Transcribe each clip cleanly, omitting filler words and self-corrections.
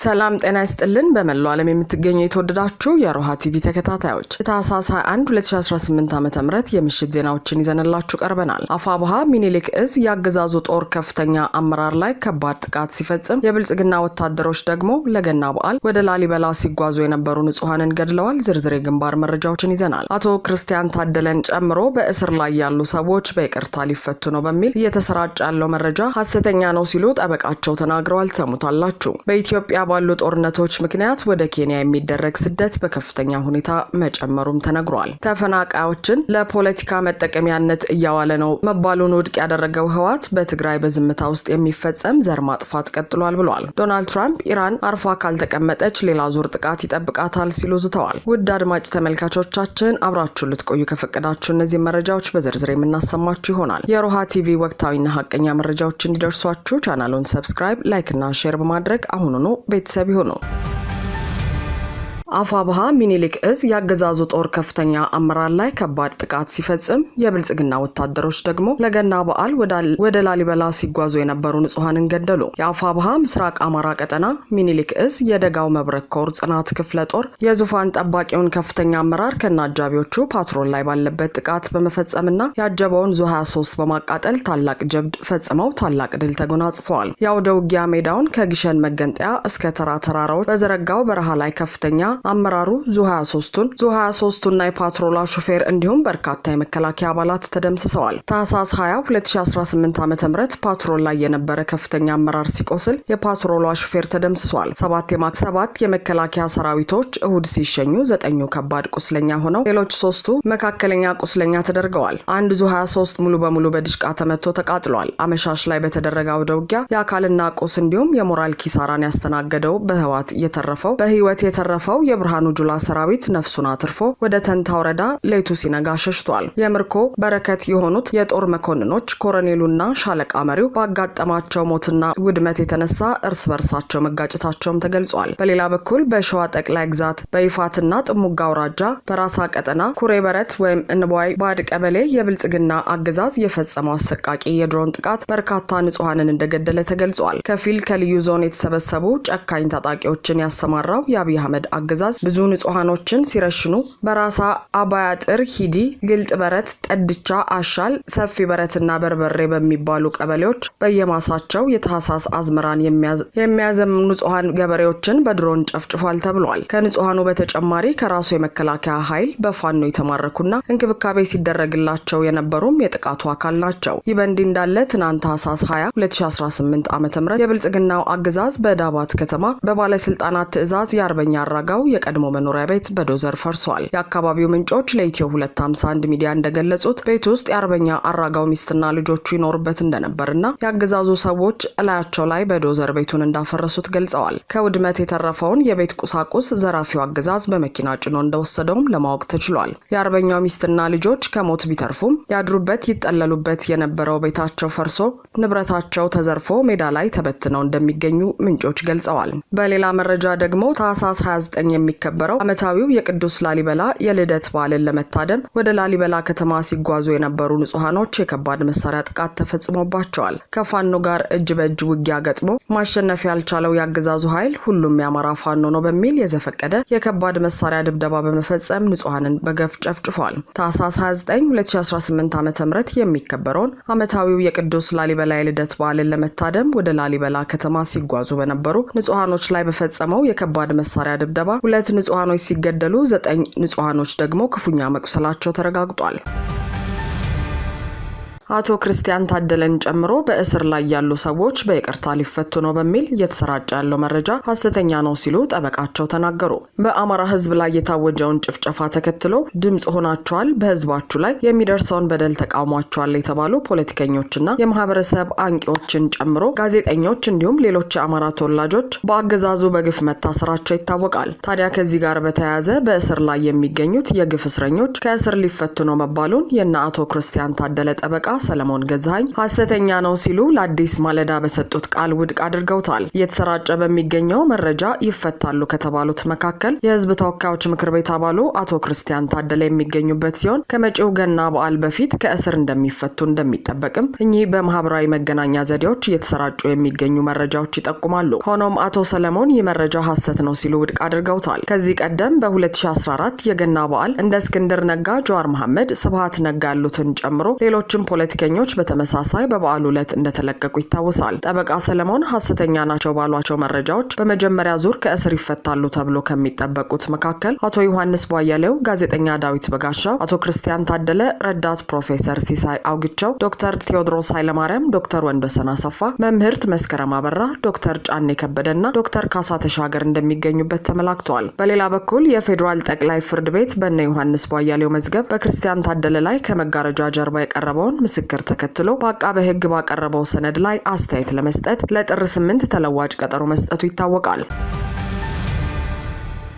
ሰላም ጤና ይስጥልን በመላው ዓለም የምትገኙ የተወደዳችሁ የሮሃ ቲቪ ተከታታዮች ታህሳስ 21 2018 ዓ.ም የምሽት ዜናዎችን ይዘንላችሁ ቀርበናል። አፋብሃ ሚኒሊክ እዝ ያገዛዙ ጦር ከፍተኛ አመራር ላይ ከባድ ጥቃት ሲፈጽም የብልጽግና ወታደሮች ደግሞ ለገና በዓል ወደ ላሊበላ ሲጓዙ የነበሩ ንጹሃንን ገድለዋል። ዝርዝር የግንባር መረጃዎችን ይዘናል። አቶ ክርስቲያን ታደለን ጨምሮ በእስር ላይ ያሉ ሰዎች በይቅርታ ሊፈቱ ነው በሚል እየተሰራጨ ያለው መረጃ ሐሰተኛ ነው ሲሉ ጠበቃቸው ተናግረዋል። ተሙታላችሁ። በኢትዮጵያ ባሉ ጦርነቶች ምክንያት ወደ ኬንያ የሚደረግ ስደት በከፍተኛ ሁኔታ መጨመሩም ተነግሯል። ተፈናቃዮችን ለፖለቲካ መጠቀሚያነት እያዋለ ነው መባሉን ውድቅ ያደረገው ህወሓት በትግራይ በዝምታ ውስጥ የሚፈጸም ዘር ማጥፋት ቀጥሏል ብሏል። ዶናልድ ትራምፕ ኢራን አርፋ ካልተቀመጠች ሌላ ዙር ጥቃት ይጠብቃታል ሲሉ ዝተዋል። ውድ አድማጭ ተመልካቾቻችን አብራችሁ ልትቆዩ ከፈቀዳችሁ እነዚህ መረጃዎች በዝርዝር የምናሰማችሁ ይሆናል። የሮሃ ቲቪ ወቅታዊና ሀቀኛ መረጃዎች እንዲደርሷችሁ ቻናሉን ሰብስክራይብ፣ ላይክ እና ሼር በማድረግ አሁኑኑ ቤተሰብ ይሁኑ። አፋብሃ ሚኒሊክ እዝ ያገዛዙ ጦር ከፍተኛ አመራር ላይ ከባድ ጥቃት ሲፈጽም የብልጽግና ወታደሮች ደግሞ ለገና በዓል ወደ ላሊበላ ሲጓዙ የነበሩ ንጹሃንን ገደሉ። የአፋብሃ ምስራቅ አማራ ቀጠና ሚኒሊክ እዝ የደጋው መብረቅ ኮር ጽናት ክፍለ ጦር የዙፋን ጠባቂውን ከፍተኛ አመራር ከናጃቢዎቹ ፓትሮል ላይ ባለበት ጥቃት በመፈጸምና ያጀበውን ዙ 23 በማቃጠል ታላቅ ጀብድ ፈጽመው ታላቅ ድል ተጎናጽፈዋል። የአውደ ውጊያ ሜዳውን ከግሸን መገንጠያ እስከ ተራራዎች በዘረጋው በረሃ ላይ ከፍተኛ አመራሩ ዙ 23ቱና የፓትሮላ ሹፌር እንዲሁም በርካታ የመከላከያ አባላት ተደምስሰዋል። ታህሳስ 20 2018 ዓ.ም ፓትሮል ላይ የነበረ ከፍተኛ አመራር ሲቆስል የፓትሮላ ሹፌር ተደምስሷል። ሰባት የመከላከያ ሰራዊቶች እሁድ ሲሸኙ 9 ከባድ ቁስለኛ ሆነው ሌሎች 3ቱ መካከለኛ ቁስለኛ ተደርገዋል። አንድ ዙ 23 ሙሉ በሙሉ በድሽቃ ተመቶ ተቃጥሏል። አመሻሽ ላይ በተደረገ አውደ ውጊያ የአካልና ቁስ እንዲሁም የሞራል ኪሳራን ያስተናገደው በህይወት የተረፈው የብርሃኑ ጁላ ሰራዊት ነፍሱን አትርፎ ወደ ተንታ ወረዳ ሌቱ ሲነጋ ሸሽቷል። የምርኮ በረከት የሆኑት የጦር መኮንኖች ኮሎኔሉና ሻለቃ መሪው ባጋጠማቸው ሞትና ውድመት የተነሳ እርስ በርሳቸው መጋጨታቸውም ተገልጿል። በሌላ በኩል በሸዋ ጠቅላይ ግዛት በይፋትና ጥሙጋ አውራጃ በራሳ ቀጠና ኩሬ በረት ወይም እንቧይ ባድ ቀበሌ የብልጽግና አገዛዝ የፈጸመው አሰቃቂ የድሮን ጥቃት በርካታ ንጹሃንን እንደገደለ ተገልጿል። ከፊል ከልዩ ዞን የተሰበሰቡ ጨካኝ ታጣቂዎችን ያሰማራው የአብይ አህመድ አገዛዝ ብዙ ንጹሃኖችን ሲረሽኑ በራሳ አባያጥር ሂዲ ግልጥ በረት ጠድቻ አሻል ሰፊ በረትና በርበሬ በሚባሉ ቀበሌዎች በየማሳቸው የታህሳስ አዝመራን የሚያዘምኑ ንጹሃን ገበሬዎችን በድሮን ጨፍጭፏል ተብሏል። ከንጹሃኑ በተጨማሪ ከራሱ የመከላከያ ኃይል በፋኖ የተማረኩና እንክብካቤ ሲደረግላቸው የነበሩም የጥቃቱ አካል ናቸው። ይህ በእንዲህ እንዳለ ትናንት ታህሳስ 20 2018 ዓ.ም የብልጽግናው አገዛዝ በዳባት ከተማ በባለስልጣናት ትዕዛዝ የአርበኛ አራጋው የቀድሞ መኖሪያ ቤት በዶዘር ፈርሷል። የአካባቢው ምንጮች ለኢትዮ 251 ሚዲያ እንደገለጹት ቤት ውስጥ የአርበኛ አራጋው ሚስትና ልጆቹ ይኖሩበት እንደነበርና ያገዛዙ ሰዎች እላያቸው ላይ በዶዘር ቤቱን እንዳፈረሱት ገልጸዋል። ከውድመት የተረፈውን የቤት ቁሳቁስ ዘራፊው አገዛዝ በመኪና ጭኖ እንደወሰደውም ለማወቅ ተችሏል። የአርበኛው ሚስትና ልጆች ከሞት ቢተርፉም ያድሩበት ይጠለሉበት የነበረው ቤታቸው ፈርሶ ንብረታቸው ተዘርፎ ሜዳ ላይ ተበትነው እንደሚገኙ ምንጮች ገልጸዋል። በሌላ መረጃ ደግሞ ታህሳስ 29 የሚከበረው ዓመታዊው የቅዱስ ላሊበላ የልደት በዓልን ለመታደም ወደ ላሊበላ ከተማ ሲጓዙ የነበሩ ንጹሃኖች የከባድ መሳሪያ ጥቃት ተፈጽሞባቸዋል። ከፋኖ ጋር እጅ በእጅ ውጊያ ገጥሞ ማሸነፍ ያልቻለው ያገዛዙ ኃይል ሁሉም የአማራ ፋኖ ነው በሚል የዘፈቀደ የከባድ መሳሪያ ድብደባ በመፈጸም ንጹሃንን በገፍ ጨፍጭፏል። ታህሳስ 29 2018 ዓ.ም የሚከበረውን ዓመታዊው የቅዱስ ላሊበላ የልደት በዓልን ለመታደም ወደ ላሊበላ ከተማ ሲጓዙ በነበሩ ንጹሃኖች ላይ በፈጸመው የከባድ መሳሪያ ድብደባ 2 ንጹሃኖች ሲገደሉ 9 ንጹሃኖች ደግሞ ክፉኛ መቁሰላቸው ተረጋግጧል። አቶ ክርስቲያን ታደለን ጨምሮ በእስር ላይ ያሉ ሰዎች በይቅርታ ሊፈቱ ነው በሚል እየተሰራጨ ያለው መረጃ ሐሰተኛ ነው ሲሉ ጠበቃቸው ተናገሩ። በአማራ ሕዝብ ላይ የታወጀውን ጭፍጨፋ ተከትሎ ድምጽ ሆናቸዋል፣ በሕዝባችሁ ላይ የሚደርሰውን በደል ተቃውሟቸዋል የተባሉ ፖለቲከኞችና የማህበረሰብ አንቂዎችን ጨምሮ ጋዜጠኞች እንዲሁም ሌሎች የአማራ ተወላጆች በአገዛዙ በግፍ መታሰራቸው ይታወቃል። ታዲያ ከዚህ ጋር በተያያዘ በእስር ላይ የሚገኙት የግፍ እስረኞች ከእስር ሊፈቱ ነው መባሉን የነ አቶ ክርስቲያን ታደለ ጠበቃ ሰለሞን ገዛኸኝ ሐሰተኛ ነው ሲሉ ለአዲስ ማለዳ በሰጡት ቃል ውድቅ አድርገውታል። እየተሰራጨ በሚገኘው መረጃ ይፈታሉ ከተባሉት መካከል የህዝብ ተወካዮች ምክር ቤት አባሉ አቶ ክርስቲያን ታደለ የሚገኙበት ሲሆን ከመጪው ገና በዓል በፊት ከእስር እንደሚፈቱ እንደሚጠበቅም እኚህ በማህበራዊ መገናኛ ዘዴዎች እየተሰራጩ የሚገኙ መረጃዎች ይጠቁማሉ። ሆኖም አቶ ሰለሞን ይህ መረጃ ሐሰት ነው ሲሉ ውድቅ አድርገውታል። ከዚህ ቀደም በ2014 የገና በዓል እንደ እስክንድር ነጋ፣ ጀዋር መሐመድ፣ ስብሃት ነጋ ያሉትን ጨምሮ ሌሎችም ፖለቲከኞች በተመሳሳይ በበዓሉ ዕለት እንደተለቀቁ ይታወሳል። ጠበቃ ሰለሞን ሐሰተኛ ናቸው ባሏቸው መረጃዎች በመጀመሪያ ዙር ከእስር ይፈታሉ ተብሎ ከሚጠበቁት መካከል አቶ ዮሐንስ ቧያሌው፣ ጋዜጠኛ ዳዊት በጋሻው፣ አቶ ክርስቲያን ታደለ፣ ረዳት ፕሮፌሰር ሲሳይ አውግቸው፣ ዶክተር ቴዎድሮስ ኃይለማርያም፣ ዶክተር ወንዶሰን አሰፋ፣ መምህርት መስከረም አበራ፣ ዶክተር ጫኔ ከበደና ዶክተር ካሳ ተሻገር እንደሚገኙበት ተመላክቷል። በሌላ በኩል የፌዴራል ጠቅላይ ፍርድ ቤት በእነ ዮሐንስ ቧያሌው መዝገብ በክርስቲያን ታደለ ላይ ከመጋረጃ ጀርባ የቀረበውን ምስክር ተከትሎ በአቃቤ ሕግ ባቀረበው ሰነድ ላይ አስተያየት ለመስጠት ለጥር 8 ተለዋጭ ቀጠሮ መስጠቱ ይታወቃል።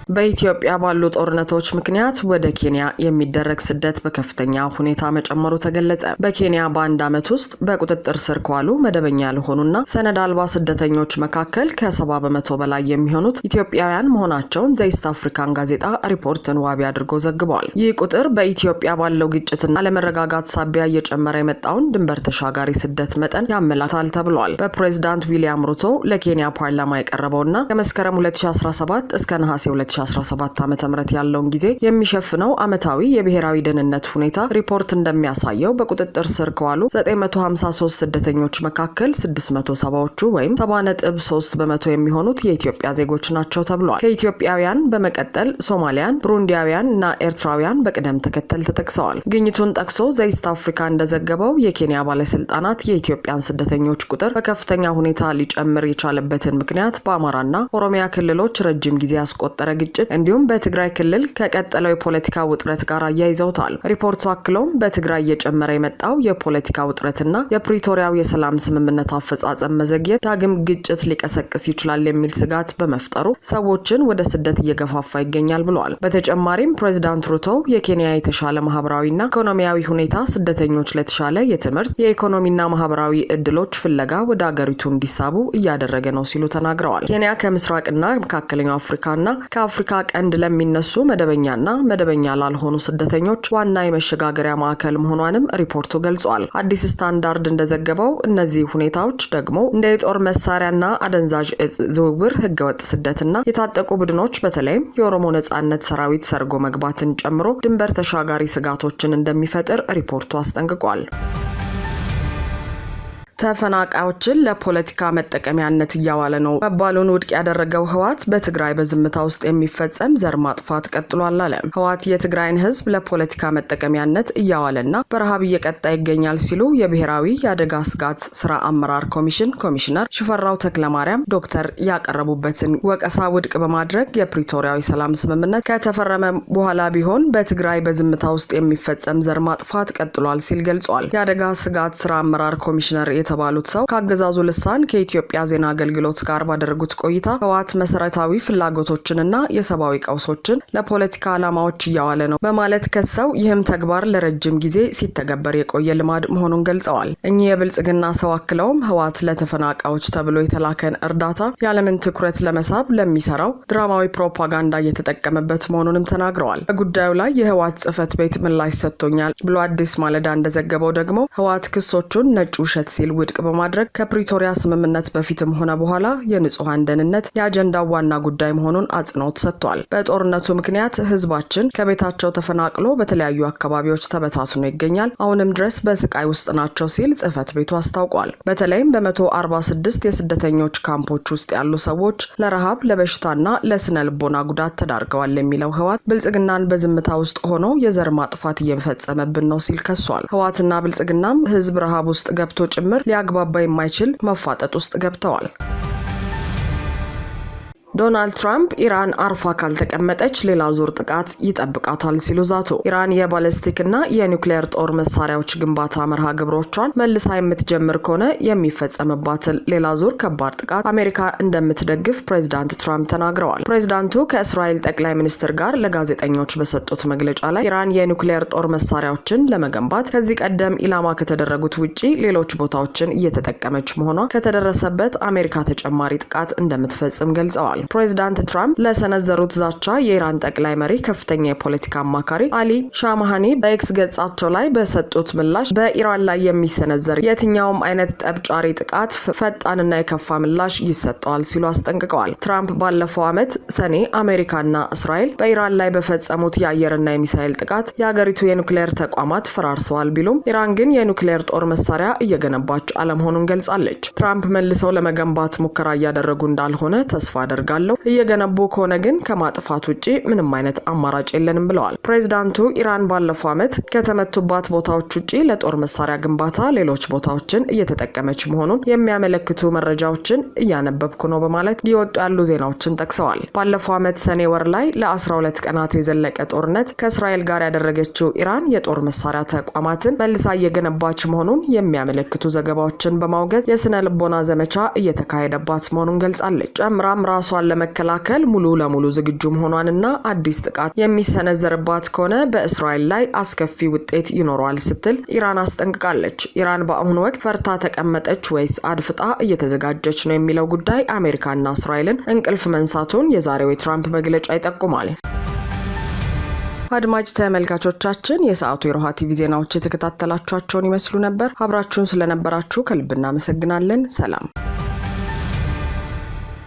በኢትዮጵያ ባሉ ጦርነቶች ምክንያት ወደ ኬንያ የሚደረግ ስደት በከፍተኛ ሁኔታ መጨመሩ ተገለጸ። በኬንያ በአንድ ዓመት ውስጥ በቁጥጥር ስር ከዋሉ መደበኛ ያልሆኑና ሰነድ አልባ ስደተኞች መካከል ከ70 በመቶ በላይ የሚሆኑት ኢትዮጵያውያን መሆናቸውን ዘኢስት አፍሪካን ጋዜጣ ሪፖርትን ዋቢ አድርጎ ዘግቧል። ይህ ቁጥር በኢትዮጵያ ባለው ግጭትና አለመረጋጋት ሳቢያ እየጨመረ የመጣውን ድንበር ተሻጋሪ ስደት መጠን ያመላክታል ተብሏል። በፕሬዝዳንት ዊሊያም ሩቶ ለኬንያ ፓርላማ የቀረበውና ከመስከረም 2017 እስከ ነሐሴ 2017 ዓ.ም ያለውን ጊዜ የሚሸፍነው ዓመታዊ የብሔራዊ ደህንነት ሁኔታ ሪፖርት እንደሚያሳየው በቁጥጥር ስር ከዋሉ 953 ስደተኞች መካከል 670ዎቹ ወይም 70.3 በመቶ የሚሆኑት የኢትዮጵያ ዜጎች ናቸው ተብሏል። ከኢትዮጵያውያን በመቀጠል ሶማሊያን፣ ብሩንዲያውያን እና ኤርትራውያን በቅደም ተከተል ተጠቅሰዋል። ግኝቱን ጠቅሶ ዘኢስት አፍሪካ እንደዘገበው የኬንያ ባለስልጣናት የኢትዮጵያን ስደተኞች ቁጥር በከፍተኛ ሁኔታ ሊጨምር የቻለበትን ምክንያት በአማራና ኦሮሚያ ክልሎች ረጅም ጊዜ ያስቆጠረ ግጭት እንዲሁም በትግራይ ክልል ከቀጠለው የፖለቲካ ውጥረት ጋር አያይዘውታል። ሪፖርቱ አክሎም በትግራይ እየጨመረ የመጣው የፖለቲካ ውጥረትና የፕሪቶሪያው የሰላም ስምምነት አፈጻጸም መዘግየት ዳግም ግጭት ሊቀሰቅስ ይችላል የሚል ስጋት በመፍጠሩ ሰዎችን ወደ ስደት እየገፋፋ ይገኛል ብለዋል። በተጨማሪም ፕሬዝዳንት ሩቶ የኬንያ የተሻለ ማህበራዊና ኢኮኖሚያዊ ሁኔታ ስደተኞች ለተሻለ የትምህርት የኢኮኖሚና ማህበራዊ እድሎች ፍለጋ ወደ አገሪቱ እንዲሳቡ እያደረገ ነው ሲሉ ተናግረዋል። ኬንያ ከምስራቅና መካከለኛው አፍሪካና ከአፍሪካ ቀንድ ለሚነሱ መደበኛና መደበኛ ላልሆኑ ስደተኞች ዋና የመሸጋገሪያ ማዕከል መሆኗንም ሪፖርቱ ገልጿል። አዲስ ስታንዳርድ እንደዘገበው እነዚህ ሁኔታዎች ደግሞ እንደ የጦር መሳሪያና አደንዛዥ እጽ ዝውውር፣ ህገወጥ ስደትና የታጠቁ ቡድኖች በተለይም የኦሮሞ ነጻነት ሰራዊት ሰርጎ መግባትን ጨምሮ ድንበር ተሻጋሪ ስጋቶችን እንደሚፈጥር ሪፖርቱ አስጠንቅቋል። ተፈናቃዮችን ለፖለቲካ መጠቀሚያነት እያዋለ ነው መባሉን ውድቅ ያደረገው ህወሓት በትግራይ በዝምታ ውስጥ የሚፈጸም ዘር ማጥፋት ቀጥሏል አለ። ህወሓት የትግራይን ህዝብ ለፖለቲካ መጠቀሚያነት እያዋለና በረሃብ እየቀጣ ይገኛል ሲሉ የብሔራዊ የአደጋ ስጋት ስራ አመራር ኮሚሽን ኮሚሽነር ሽፈራው ተክለማርያም ዶክተር ያቀረቡበትን ወቀሳ ውድቅ በማድረግ የፕሪቶሪያዊ ሰላም ስምምነት ከተፈረመ በኋላ ቢሆን በትግራይ በዝምታ ውስጥ የሚፈጸም ዘር ማጥፋት ቀጥሏል ሲል ገልጿል። የአደጋ ስጋት ስራ አመራር ኮሚሽነር የተባሉት ሰው ከአገዛዙ ልሳን ከኢትዮጵያ ዜና አገልግሎት ጋር ባደረጉት ቆይታ ህወሓት መሰረታዊ ፍላጎቶችንና የሰብአዊ ቀውሶችን ለፖለቲካ ዓላማዎች እያዋለ ነው በማለት ከሰው ይህም ተግባር ለረጅም ጊዜ ሲተገበር የቆየ ልማድ መሆኑን ገልጸዋል። እኚህ የብልጽግና ሰው አክለውም ህወሓት ለተፈናቃዮች ተብሎ የተላከን እርዳታ ያለምን ትኩረት ለመሳብ ለሚሰራው ድራማዊ ፕሮፓጋንዳ እየተጠቀመበት መሆኑንም ተናግረዋል። በጉዳዩ ላይ የህወሓት ጽህፈት ቤት ምላሽ ሰጥቶኛል ብሎ አዲስ ማለዳ እንደዘገበው ደግሞ ህወሓት ክሶቹን ነጭ ውሸት ሲል ውድቅ በማድረግ ከፕሪቶሪያ ስምምነት በፊትም ሆነ በኋላ የንጹሃን ደህንነት የአጀንዳው ዋና ጉዳይ መሆኑን አጽንኦት ሰጥቷል። በጦርነቱ ምክንያት ህዝባችን ከቤታቸው ተፈናቅሎ በተለያዩ አካባቢዎች ተበታትኖ ይገኛል፣ አሁንም ድረስ በስቃይ ውስጥ ናቸው ሲል ጽህፈት ቤቱ አስታውቋል። በተለይም በ146 የስደተኞች ካምፖች ውስጥ ያሉ ሰዎች ለረሃብ፣ ለበሽታና ለስነ ልቦና ጉዳት ተዳርገዋል የሚለው ህወሓት ብልጽግናን በዝምታ ውስጥ ሆኖ የዘር ማጥፋት እየፈጸመብን ነው ሲል ከሷል። ህወሓትና ብልጽግናም ህዝብ ረሃብ ውስጥ ገብቶ ጭምር ሊያግባባ የማይችል መፋጠጥ ውስጥ ገብተዋል። ዶናልድ ትራምፕ ኢራን አርፋ ካልተቀመጠች ሌላ ዙር ጥቃት ይጠብቃታል ሲሉ ዛቱ። ኢራን የባሊስቲክና የኒውክሌር ጦር መሳሪያዎች ግንባታ መርሃ ግብሮቿን መልሳ የምትጀምር ከሆነ የሚፈጸምባትን ሌላ ዙር ከባድ ጥቃት አሜሪካ እንደምትደግፍ ፕሬዝዳንት ትራምፕ ተናግረዋል። ፕሬዝዳንቱ ከእስራኤል ጠቅላይ ሚኒስትር ጋር ለጋዜጠኞች በሰጡት መግለጫ ላይ ኢራን የኒውክሌር ጦር መሳሪያዎችን ለመገንባት ከዚህ ቀደም ኢላማ ከተደረጉት ውጪ ሌሎች ቦታዎችን እየተጠቀመች መሆኗ ከተደረሰበት አሜሪካ ተጨማሪ ጥቃት እንደምትፈጽም ገልጸዋል። ፕሬዝዳንት ትራምፕ ለሰነዘሩት ዛቻ የኢራን ጠቅላይ መሪ ከፍተኛ የፖለቲካ አማካሪ አሊ ሻማሃኒ በኤክስ ገጻቸው ላይ በሰጡት ምላሽ በኢራን ላይ የሚሰነዘር የትኛውም አይነት ጠብጫሪ ጥቃት ፈጣንና የከፋ ምላሽ ይሰጠዋል ሲሉ አስጠንቅቀዋል። ትራምፕ ባለፈው ዓመት ሰኔ አሜሪካና እስራኤል በኢራን ላይ በፈጸሙት የአየርና የሚሳኤል ጥቃት የሀገሪቱ የኒውክሌር ተቋማት ፈራርሰዋል ቢሉም ኢራን ግን የኒውክሌር ጦር መሳሪያ እየገነባች አለመሆኑን ገልጻለች። ትራምፕ መልሰው ለመገንባት ሙከራ እያደረጉ እንዳልሆነ ተስፋ አደርጋለሁ፣ እየገነቡ ከሆነ ግን ከማጥፋት ውጪ ምንም አይነት አማራጭ የለንም ብለዋል። ፕሬዝዳንቱ ኢራን ባለፈው ዓመት ከተመቱባት ቦታዎች ውጪ ለጦር መሳሪያ ግንባታ ሌሎች ቦታዎችን እየተጠቀመች መሆኑን የሚያመለክቱ መረጃዎችን እያነበብኩ ነው በማለት እየወጡ ያሉ ዜናዎችን ጠቅሰዋል። ባለፈው ዓመት ሰኔ ወር ላይ ለ12 ቀናት የዘለቀ ጦርነት ከእስራኤል ጋር ያደረገችው ኢራን የጦር መሳሪያ ተቋማትን መልሳ እየገነባች መሆኑን የሚያመለክቱ ዘገባዎችን በማውገዝ የስነ ልቦና ዘመቻ እየተካሄደባት መሆኑን ገልጻለች። ጨምራም ራሷን ለመከላከል ሙሉ ለሙሉ ዝግጁ መሆኗንና አዲስ ጥቃት የሚሰነዘርባት ከሆነ በእስራኤል ላይ አስከፊ ውጤት ይኖረዋል ስትል ኢራን አስጠንቅቃለች። ኢራን በአሁኑ ወቅት ፈርታ ተቀመጠች ወይስ አድፍጣ እየተዘጋጀች ነው የሚለው ጉዳይ አሜሪካና እስራኤልን እንቅልፍ መንሳቱን የዛሬው የትራምፕ መግለጫ ይጠቁማል። አድማጭ ተመልካቾቻችን የሰዓቱ የሮሃ ቲቪ ዜናዎች የተከታተላችኋቸውን ይመስሉ ነበር። አብራችሁን ስለነበራችሁ ከልብ እናመሰግናለን። ሰላም።